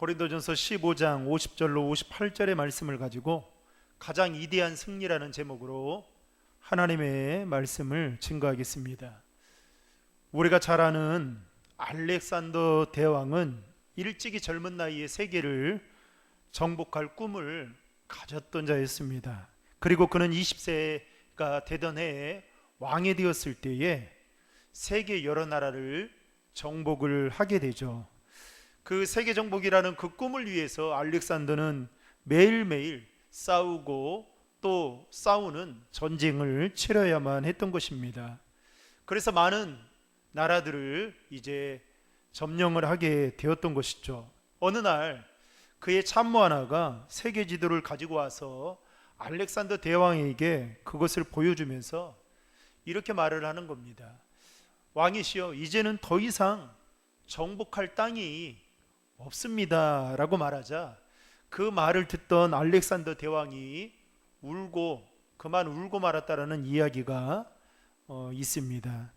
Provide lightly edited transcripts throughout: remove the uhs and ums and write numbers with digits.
고린도전서 15장 50절로 58절의 말씀을 가지고 가장 위대한 승리라는 제목으로 하나님의 말씀을 증거하겠습니다. 우리가 잘 아는 알렉산더 대왕은 일찍이 젊은 나이에 세계를 정복할 꿈을 가졌던 자였습니다. 그리고 그는 20세가 되던 해에 왕이 되었을 때에 세계 여러 나라를 정복을 하게 되죠. 그 세계 정복이라는 그 꿈을 위해서 알렉산더는 매일매일 싸우고 또 싸우는 전쟁을 치러야만 했던 것입니다. 그래서 많은 나라들을 이제 점령을 하게 되었던 것이죠. 어느 날 그의 참모 하나가 세계 지도를 가지고 와서 알렉산더 대왕에게 그것을 보여주면서 이렇게 말을 하는 겁니다. 왕이시여, 이제는 더 이상 정복할 땅이 없습니다 라고 말하자 그 말을 듣던 알렉산더 대왕이 그만 울고 말았다라는 이야기가 있습니다.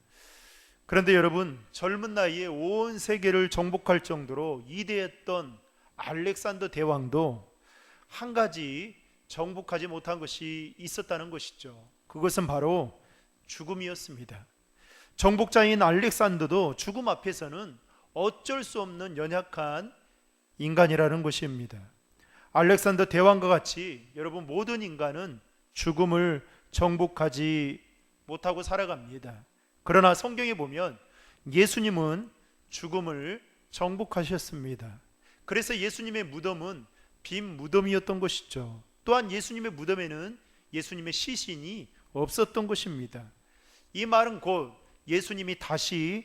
그런데 여러분, 젊은 나이에 온 세계를 정복할 정도로 위대했던 알렉산더 대왕도 한 가지 정복하지 못한 것이 있었다는 것이죠. 그것은 바로 죽음이었습니다. 정복자인 알렉산더도 죽음 앞에서는 어쩔 수 없는 연약한 인간이라는 것입니다. 알렉산더 대왕과 같이 여러분, 모든 인간은 죽음을 정복하지 못하고 살아갑니다. 그러나 성경에 보면 예수님은 죽음을 정복하셨습니다. 그래서 예수님의 무덤은 빈 무덤이었던 것이죠. 또한 예수님의 무덤에는 예수님의 시신이 없었던 것입니다. 이 말은 곧 예수님이 다시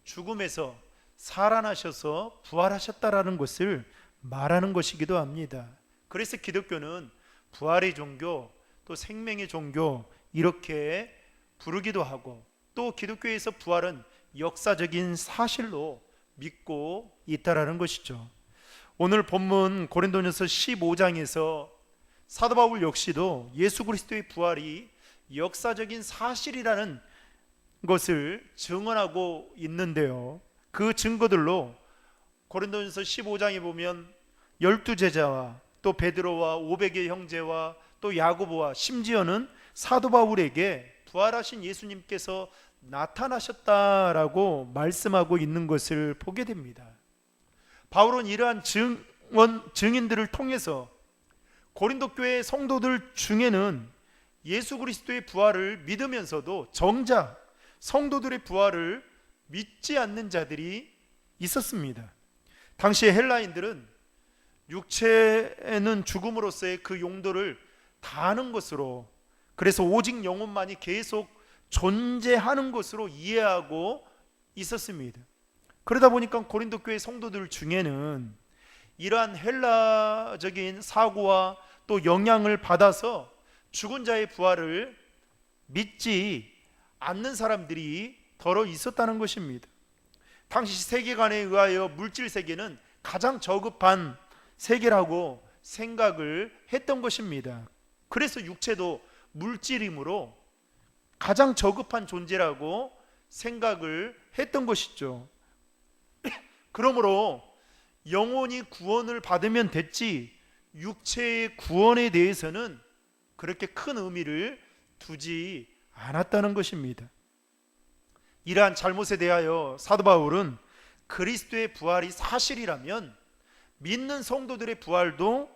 죽음에서 살아나셔서 부활하셨다라는 것을 말하는 것이기도 합니다. 그래서 기독교는 부활의 종교, 또 생명의 종교 이렇게 부르기도 하고, 또 기독교에서 부활은 역사적인 사실로 믿고 있다라는 것이죠. 오늘 본문 고린도전서 15장에서 사도 바울 역시도 예수 그리스도의 부활이 역사적인 사실이라는 것을 증언하고 있는데요, 그 증거들로 고린도전서 15장에 보면 12제자와 또 베드로와 500의 형제와 또 야고보와 심지어는 사도 바울에게 부활하신 예수님께서 나타나셨다라고 말씀하고 있는 것을 보게 됩니다. 바울은 이러한 증인들을 통해서 고린도 교회 성도들 중에는 예수 그리스도의 부활을 믿으면서도 정작 성도들의 부활을 믿지 않는 자들이 있었습니다. 당시의 헬라인들은 육체는 죽음으로서의 그 용도를 다하는 것으로, 그래서 오직 영혼만이 계속 존재하는 것으로 이해하고 있었습니다. 그러다 보니까 고린도 교회 성도들 중에는 이러한 헬라적인 사고와 또 영향을 받아서 죽은 자의 부활을 믿지 않는 사람들이 더러 있었다는 것입니다. 당시 세계관에 의하여 물질 세계는 가장 저급한 세계라고 생각을 했던 것입니다. 그래서 육체도 물질이므로 가장 저급한 존재라고 생각을 했던 것이죠. 그러므로 영혼이 구원을 받으면 됐지 육체의 구원에 대해서는 그렇게 큰 의미를 두지 않았다는 것입니다. 이러한 잘못에 대하여 사도 바울은 그리스도의 부활이 사실이라면 믿는 성도들의 부활도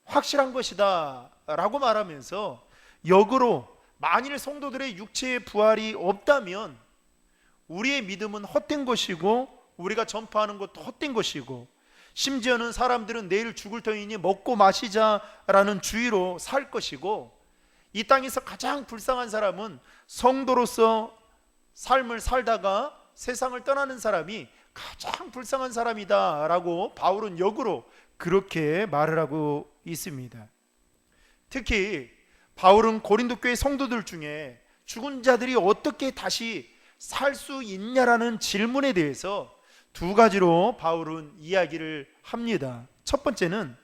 확실한 것이다 라고 말하면서, 역으로 만일 성도들의 육체의 부활이 없다면 우리의 믿음은 헛된 것이고 우리가 전파하는 것도 헛된 것이고, 심지어는 사람들은 내일 죽을 터이니 먹고 마시자라는 주의로 살 것이고, 이 땅에서 가장 불쌍한 사람은 성도로서 삶을 살다가 세상을 떠나는 사람이 가장 불쌍한 사람이다 라고 바울은 역으로 그렇게 말을 하고 있습니다. 특히 바울은 고린도 교회 성도들 중에 죽은 자들이 어떻게 다시 살 수 있냐라는 질문에 대해서 두 가지로 바울은 이야기를 합니다. 첫 번째는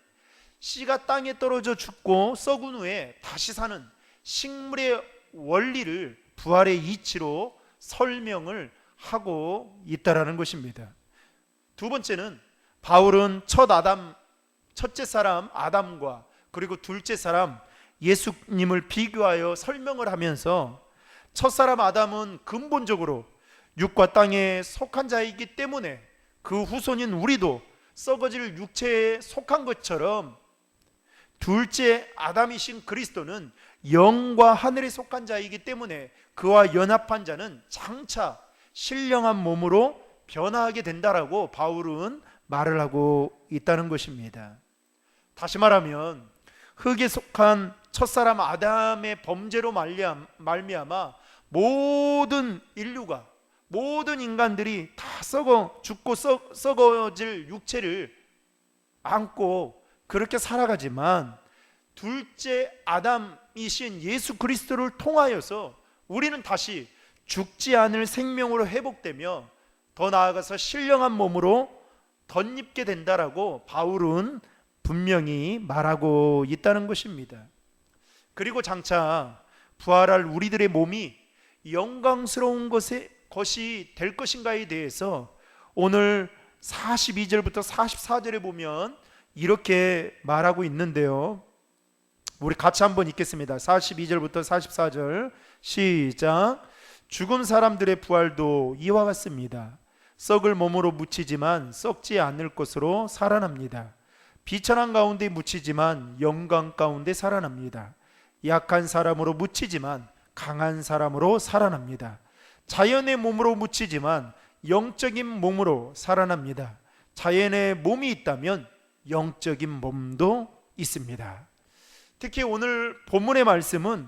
씨가 땅에 떨어져 죽고 썩은 후에 다시 사는 식물의 원리를 부활의 이치로 설명을 하고 있다라는 것입니다. 두 번째는 바울은 첫째 사람 아담과 그리고 둘째 사람 예수님을 비교하여 설명을 하면서 첫사람 아담은 근본적으로 육과 땅에 속한 자이기 때문에 그 후손인 우리도 썩어질 육체에 속한 것처럼, 둘째 아담이신 그리스도는 영과 하늘에 속한 자이기 때문에 그와 연합한 자는 장차 신령한 몸으로 변화하게 된다라고 바울은 말을 하고 있다는 것입니다. 다시 말하면 흙에 속한 첫사람 아담의 범죄로 말미암아 모든 인류가, 모든 인간들이 다 죽고 썩어질 육체를 안고 그렇게 살아가지만, 둘째 아담이신 예수 그리스도를 통하여서 우리는 다시 죽지 않을 생명으로 회복되며 더 나아가서 신령한 몸으로 덧입게 된다라고 바울은 분명히 말하고 있다는 것입니다. 그리고 장차 부활할 우리들의 몸이 영광스러운 것이 될 것인가에 대해서 오늘 42절부터 44절에 보면 이렇게 말하고 있는데요, 우리 같이 한번 읽겠습니다. 42절부터 44절 시작. 죽은 사람들의 부활도 이와 같습니다. 썩을 몸으로 묻히지만 썩지 않을 것으로 살아납니다. 비천한 가운데 묻히지만 영광 가운데 살아납니다. 약한 사람으로 묻히지만 강한 사람으로 살아납니다. 자연의 몸으로 묻히지만 영적인 몸으로 살아납니다. 자연의 몸이 있다면 영적인 몸도 있습니다. 특히 오늘 본문의 말씀은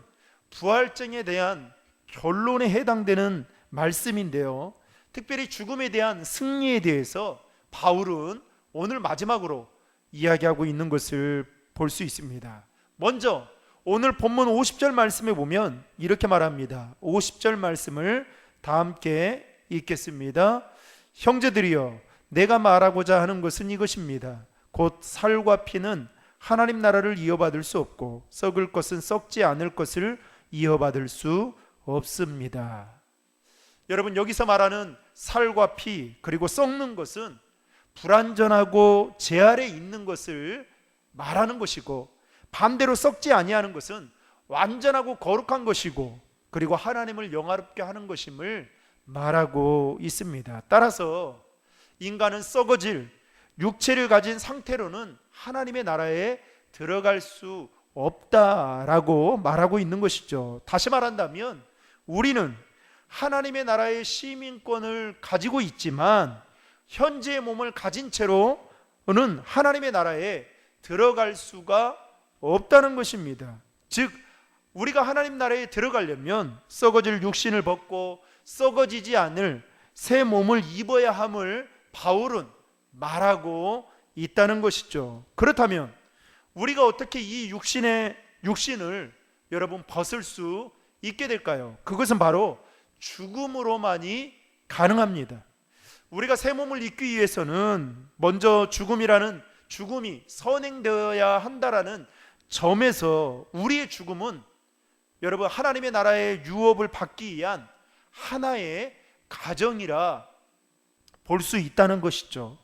부활증에 대한 결론에 해당되는 말씀인데요, 특별히 죽음에 대한 승리에 대해서 바울은 오늘 마지막으로 이야기하고 있는 것을 볼 수 있습니다. 먼저 오늘 본문 50절 말씀에 보면 이렇게 말합니다. 50절 말씀을 다 함께 읽겠습니다. 형제들이여, 내가 말하고자 하는 것은 이것입니다. 곧 살과 피는 하나님 나라를 이어받을 수 없고 썩을 것은 썩지 않을 것을 이어받을 수 없습니다. 여러분, 여기서 말하는 살과 피 그리고 썩는 것은 불완전하고 제 아래 있는 것을 말하는 것이고, 반대로 썩지 아니하는 것은 완전하고 거룩한 것이고 그리고 하나님을 영화롭게 하는 것임을 말하고 있습니다. 따라서 인간은 썩어질 육체를 가진 상태로는 하나님의 나라에 들어갈 수 없다라고 말하고 있는 것이죠. 다시 말한다면 우리는 하나님의 나라의 시민권을 가지고 있지만 현재의 몸을 가진 채로는 하나님의 나라에 들어갈 수가 없다는 것입니다. 즉 우리가 하나님 나라에 들어가려면 썩어질 육신을 벗고 썩어지지 않을 새 몸을 입어야 함을 바울은 말하고 있다는 것이죠. 그렇다면 우리가 어떻게 이 육신을 여러분 벗을 수 있게 될까요? 그것은 바로 죽음으로만이 가능합니다. 우리가 새 몸을 입기 위해서는 먼저 죽음이 선행되어야 한다라는 점에서 우리의 죽음은 여러분 하나님의 나라의 유업을 받기 위한 하나의 가정이라 볼 수 있다는 것이죠.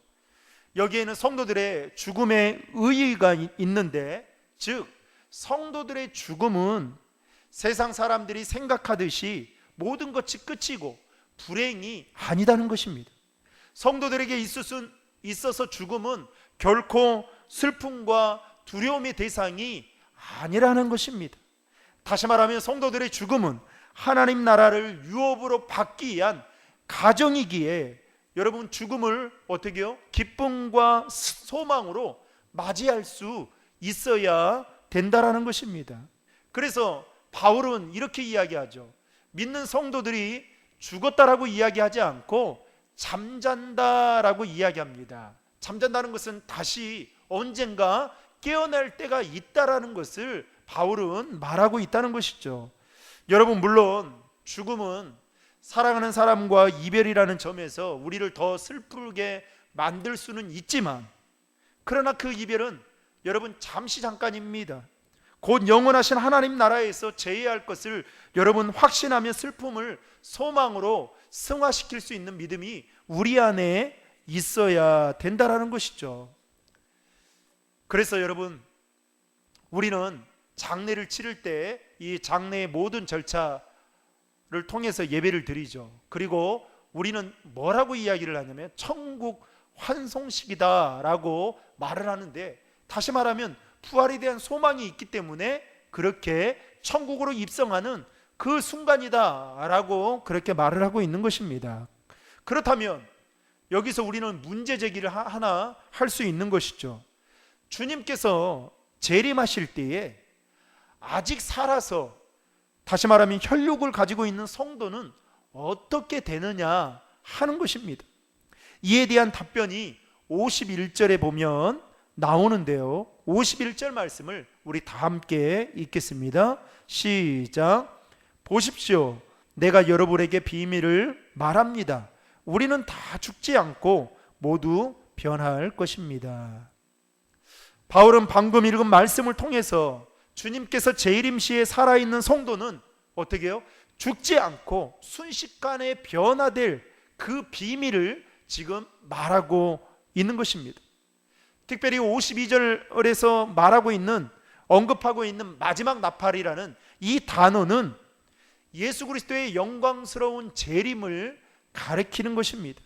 여기에는 성도들의 죽음의 의의가 있는데, 즉 성도들의 죽음은 세상 사람들이 생각하듯이 모든 것이 끝이고 불행이 아니다는 것입니다. 성도들에게 있어서 죽음은 결코 슬픔과 두려움의 대상이 아니라는 것입니다. 다시 말하면 성도들의 죽음은 하나님 나라를 유업으로 받기 위한 가정이기에 여러분 죽음을 어떻게 해요? 기쁨과 소망으로 맞이할 수 있어야 된다라는 것입니다. 그래서 바울은 이렇게 이야기하죠. 믿는 성도들이 죽었다라고 이야기하지 않고 잠잔다라고 이야기합니다. 잠잔다는 것은 다시 언젠가 깨어날 때가 있다라는 것을 바울은 말하고 있다는 것이죠. 여러분, 물론 죽음은 사랑하는 사람과 이별이라는 점에서 우리를 더 슬프게 만들 수는 있지만, 그러나 그 이별은 여러분 잠시 잠깐입니다. 곧 영원하신 하나님 나라에서 제의할 것을 여러분 확신하며 슬픔을 소망으로 승화시킬 수 있는 믿음이 우리 안에 있어야 된다라는 것이죠. 그래서 여러분, 우리는 장례를 치를 때 이 장례의 모든 절차를 통해서 예배를 드리죠. 그리고 우리는 뭐라고 이야기를 하냐면 천국 환송식이다라고 말을 하는데, 다시 말하면 부활에 대한 소망이 있기 때문에 그렇게 천국으로 입성하는 그 순간이다라고 그렇게 말을 하고 있는 것입니다. 그렇다면 여기서 우리는 문제 제기를 하나 할 수 있는 것이죠. 주님께서 재림하실 때에 아직 살아서, 다시 말하면 혈육을 가지고 있는 성도는 어떻게 되느냐 하는 것입니다. 이에 대한 답변이 51절에 보면 나오는데요, 51절 말씀을 우리 다 함께 읽겠습니다. 시작. 보십시오, 내가 여러분에게 비밀을 말합니다. 우리는 다 죽지 않고 모두 변할 것입니다. 바울은 방금 읽은 말씀을 통해서 주님께서 재림 시에 살아있는 성도는 어떻게 해요? 죽지 않고 순식간에 변화될 그 비밀을 지금 말하고 있는 것입니다. 특별히 52절에서 말하고 있는, 언급하고 있는 마지막 나팔이라는 이 단어는 예수 그리스도의 영광스러운 재림을 가리키는 것입니다.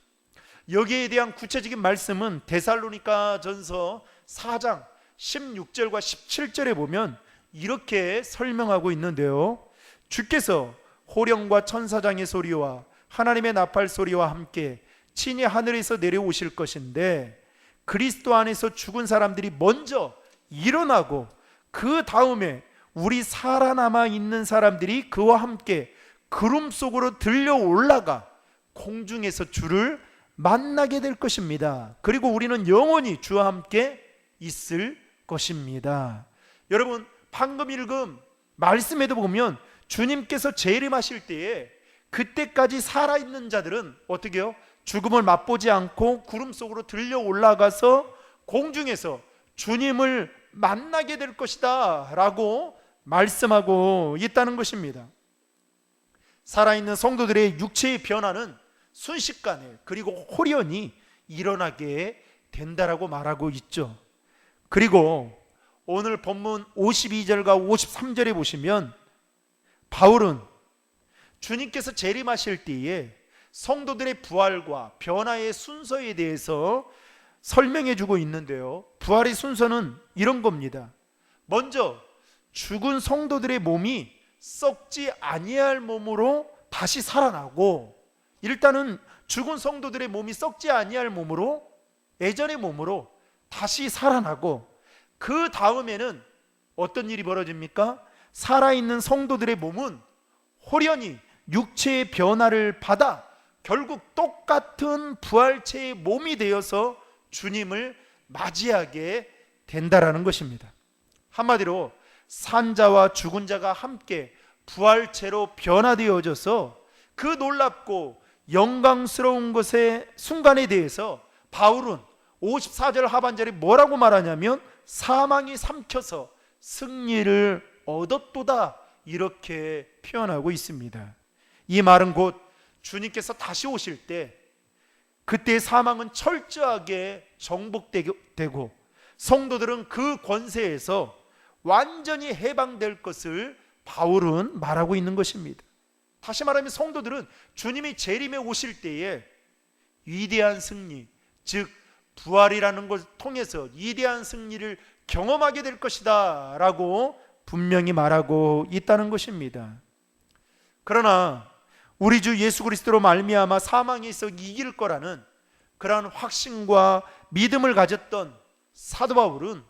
여기에 대한 구체적인 말씀은 데살로니가 전서 4장 16절과 17절에 보면 이렇게 설명하고 있는데요, 주께서 호령과 천사장의 소리와 하나님의 나팔 소리와 함께 친히 하늘에서 내려오실 것인데, 그리스도 안에서 죽은 사람들이 먼저 일어나고 그 다음에 우리 살아남아 있는 사람들이 그와 함께 구름 속으로 들려 올라가 공중에서 주를 만나게 될 것입니다. 그리고 우리는 영원히 주와 함께 있을 것입니다. 여러분, 방금 읽은 말씀에도 보면 주님께서 재림하실 때에 그때까지 살아있는 자들은 어떻게 해요? 죽음을 맛보지 않고 구름 속으로 들려 올라가서 공중에서 주님을 만나게 될 것이다 라고 말씀하고 있다는 것입니다. 살아있는 성도들의 육체의 변화는 순식간에, 그리고 호련히 일어나게 된다라고 말하고 있죠. 그리고 오늘 본문 52절과 53절에 보시면 바울은 주님께서 재림하실 때에 성도들의 부활과 변화의 순서에 대해서 설명해 주고 있는데요, 부활의 순서는 이런 겁니다. 먼저 죽은 성도들의 몸이 썩지 아니할 몸으로 다시 살아나고, 일단은 죽은 성도들의 몸이 썩지 아니할 몸으로, 예전의 몸으로 다시 살아나고, 그 다음에는 어떤 일이 벌어집니까? 살아있는 성도들의 몸은 호련히 육체의 변화를 받아 결국 똑같은 부활체의 몸이 되어서 주님을 맞이하게 된다라는 것입니다. 한마디로 산자와 죽은 자가 함께 부활체로 변화되어져서 그 놀랍고 영광스러운 것의 순간에 대해서 바울은 54절 하반절에 뭐라고 말하냐면 사망이 삼켜서 승리를 얻었도다, 이렇게 표현하고 있습니다. 이 말은 곧 주님께서 다시 오실 때 그때 사망은 철저하게 정복되고 성도들은 그 권세에서 완전히 해방될 것을 바울은 말하고 있는 것입니다. 다시 말하면 성도들은 주님이 재림에 오실 때에 위대한 승리, 즉 부활이라는 것을 통해서 위대한 승리를 경험하게 될 것이다 라고 분명히 말하고 있다는 것입니다. 그러나 우리 주 예수 그리스도로 말미암아 사망에서 이길 거라는 그러한 확신과 믿음을 가졌던 사도 바울은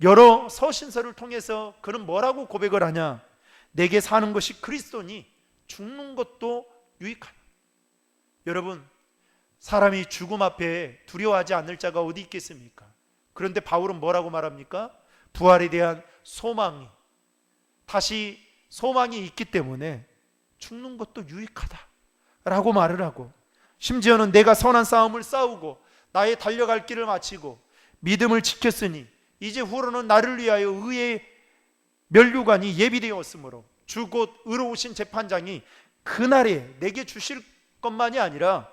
여러 서신서를 통해서 그는 뭐라고 고백을 하냐? 내게 사는 것이 그리스도니 죽는 것도 유익하다. 여러분, 사람이 죽음 앞에 두려워하지 않을 자가 어디 있겠습니까? 그런데 바울은 뭐라고 말합니까? 부활에 대한 소망이, 다시 소망이 있기 때문에 죽는 것도 유익하다 라고 말을 하고, 심지어는 내가 선한 싸움을 싸우고 나의 달려갈 길을 마치고 믿음을 지켰으니 이제 후로는 나를 위하여 의의 면류관이 예비되었으므로 주 곧 의로우신 재판장이 그날에 내게 주실 것만이 아니라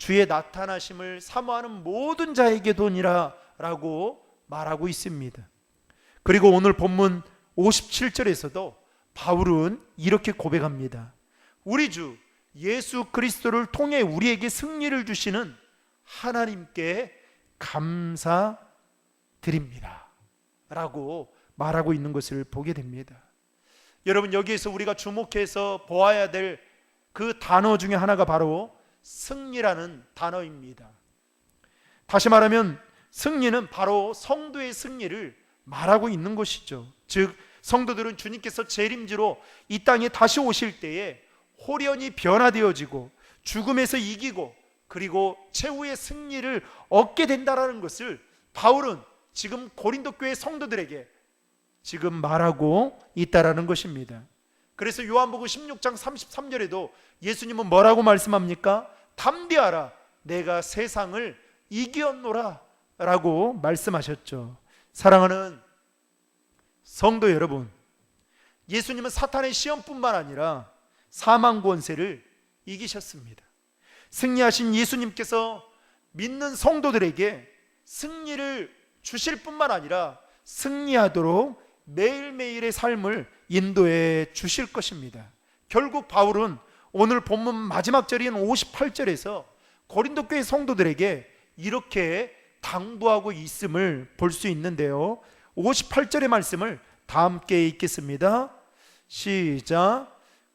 주의 나타나심을 사모하는 모든 자에게 도니라 라고 말하고 있습니다. 그리고 오늘 본문 57절에서도 바울은 이렇게 고백합니다. 우리 주 예수 그리스도를 통해 우리에게 승리를 주시는 하나님께 감사드립니다 라고 말하고 있는 것을 보게 됩니다. 여러분, 여기에서 우리가 주목해서 보아야 될 그 단어 중에 하나가 바로 승리라는 단어입니다. 다시 말하면 승리는 바로 성도의 승리를 말하고 있는 것이죠. 즉 성도들은 주님께서 재림지로 이 땅에 다시 오실 때에 홀연히 변화되어지고 죽음에서 이기고 그리고 최후의 승리를 얻게 된다는 것을 바울은 지금 고린도 교회 성도들에게 지금 말하고 있다라는 것입니다. 그래서 요한복음 16장 33절에도 예수님은 뭐라고 말씀합니까? 담대하라, 내가 세상을 이기었노라 라고 말씀하셨죠. 사랑하는 성도 여러분, 예수님은 사탄의 시험뿐만 아니라 사망 권세를 이기셨습니다. 승리하신 예수님께서 믿는 성도들에게 승리를 주실 뿐만 아니라 승리하도록 매일매일의 삶을 인도해 주실 것입니다. 결국 바울은 오늘 본문 마지막 절인 58절에서 고린도 교회 성도들에게 이렇게 당부하고 있음을 볼 수 있는데요. 58절의 말씀을 다 함께 읽겠습니다. 시작.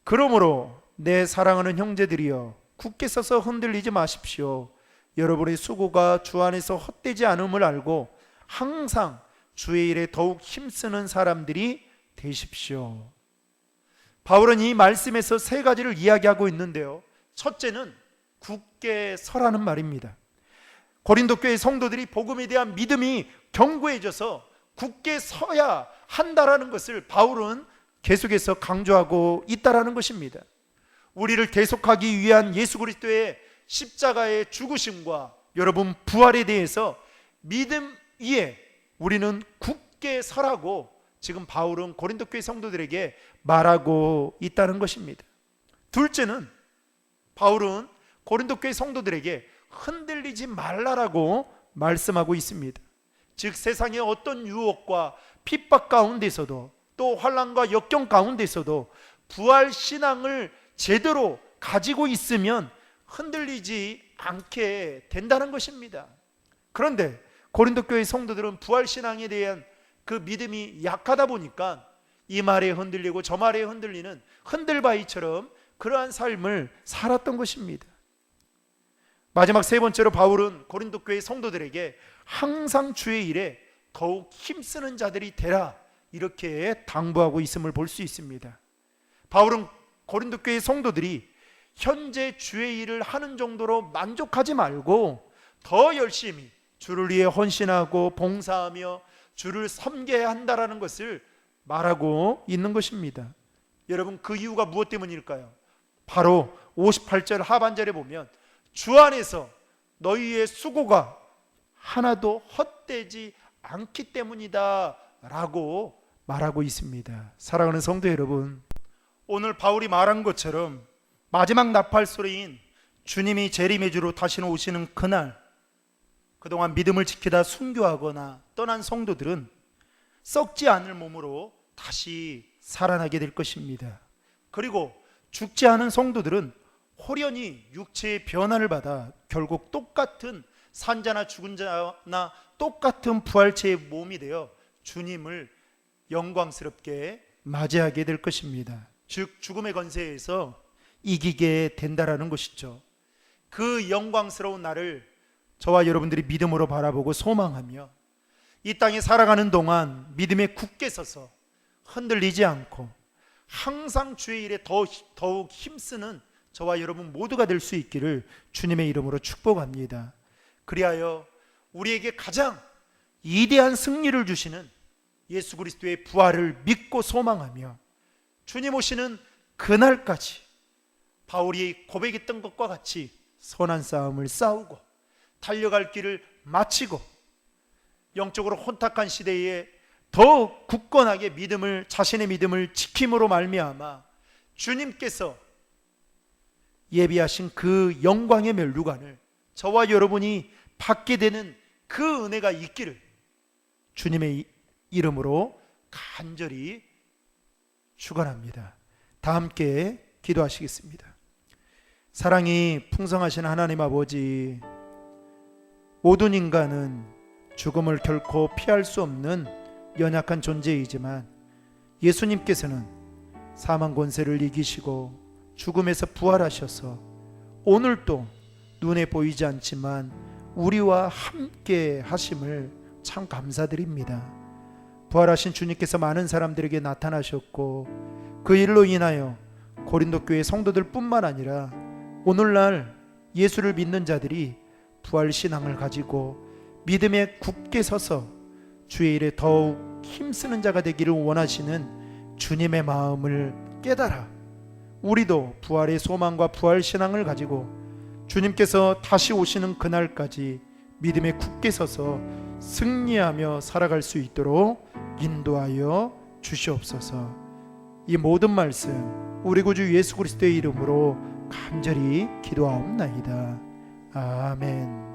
그러므로 내 사랑하는 형제들이여 굳게 서서 흔들리지 마십시오. 여러분의 수고가 주 안에서 헛되지 않음을 알고 항상 주의 일에 더욱 힘쓰는 사람들이 되십시오. 바울은 이 말씀에서 세 가지를 이야기하고 있는데요. 첫째는 굳게 서라는 말입니다. 고린도 교회 성도들이 복음에 대한 믿음이 견고해져서 굳게 서야 한다라는 것을 바울은 계속해서 강조하고 있다라는 것입니다. 우리를 대속하기 위한 예수 그리스도의 십자가의 죽으심과 여러분 부활에 대해서 믿음 위에 우리는 굳게 서라고 지금 바울은 고린도 교회 성도들에게 말하고 있다는 것입니다. 둘째는 바울은 고린도 교회 성도들에게 흔들리지 말라라고 말씀하고 있습니다. 즉 세상의 어떤 유혹과 핍박 가운데서도 또 환난과 역경 가운데서도 부활 신앙을 제대로 가지고 있으면 흔들리지 않게 된다는 것입니다. 그런데 고린도 교회 성도들은 부활 신앙에 대한 그 믿음이 약하다 보니까 이 말에 흔들리고 저 말에 흔들리는 흔들바위처럼 그러한 삶을 살았던 것입니다. 마지막 세 번째로 바울은 고린도 교회 성도들에게 항상 주의 일에 더욱 힘쓰는 자들이 되라 이렇게 당부하고 있음을 볼 수 있습니다. 바울은 고린도 교회 성도들이 현재 주의 일을 하는 정도로 만족하지 말고 더 열심히 주를 위해 헌신하고 봉사하며 주를 섬겨야 한다라는 것을 말하고 있는 것입니다. 여러분, 그 이유가 무엇 때문일까요? 바로 58절 하반절에 보면 주 안에서 너희의 수고가 하나도 헛되지 않기 때문이다 라고 말하고 있습니다. 사랑하는 성도 여러분, 오늘 바울이 말한 것처럼 마지막 나팔소리인 주님이 재림의 주로 다시 오시는 그날, 그동안 믿음을 지키다 순교하거나 떠난 성도들은 썩지 않을 몸으로 다시 살아나게 될 것입니다. 그리고 죽지 않은 성도들은 홀연히 육체의 변화를 받아 결국 똑같은 산자나 죽은 자나 똑같은 부활체의 몸이 되어 주님을 영광스럽게 맞이하게 될 것입니다. 즉 죽음의 권세에서 이기게 된다라는 것이죠. 그 영광스러운 날을 저와 여러분들이 믿음으로 바라보고 소망하며 이 땅에 살아가는 동안 믿음에 굳게 서서 흔들리지 않고 항상 주의 일에 더욱 힘쓰는 저와 여러분 모두가 될 수 있기를 주님의 이름으로 축복합니다. 그리하여 우리에게 가장 위대한 승리를 주시는 예수 그리스도의 부활을 믿고 소망하며 주님 오시는 그날까지 바울이 고백했던 것과 같이 선한 싸움을 싸우고 달려갈 길을 마치고 영적으로 혼탁한 시대에 더욱 굳건하게 자신의 믿음을 지킴으로 말미암아 주님께서 예비하신 그 영광의 면류관을 저와 여러분이 받게 되는 그 은혜가 있기를 주님의 이름으로 간절히 축원합니다. 다 함께 기도하시겠습니다. 사랑이 풍성하신 하나님 아버지, 모든 인간은 죽음을 결코 피할 수 없는 연약한 존재이지만 예수님께서는 사망 권세를 이기시고 죽음에서 부활하셔서 오늘도 눈에 보이지 않지만 우리와 함께 하심을 참 감사드립니다. 부활하신 주님께서 많은 사람들에게 나타나셨고 그 일로 인하여 고린도 교회 성도들 뿐만 아니라 오늘날 예수를 믿는 자들이 부활신앙을 가지고 믿음에 굳게 서서 주의 일에 더욱 힘쓰는 자가 되기를 원하시는 주님의 마음을 깨달아 우리도 부활의 소망과 부활신앙을 가지고 주님께서 다시 오시는 그날까지 믿음에 굳게 서서 승리하며 살아갈 수 있도록 인도하여 주시옵소서. 이 모든 말씀 우리 구주 예수 그리스도의 이름으로 간절히 기도하옵나이다. 아멘.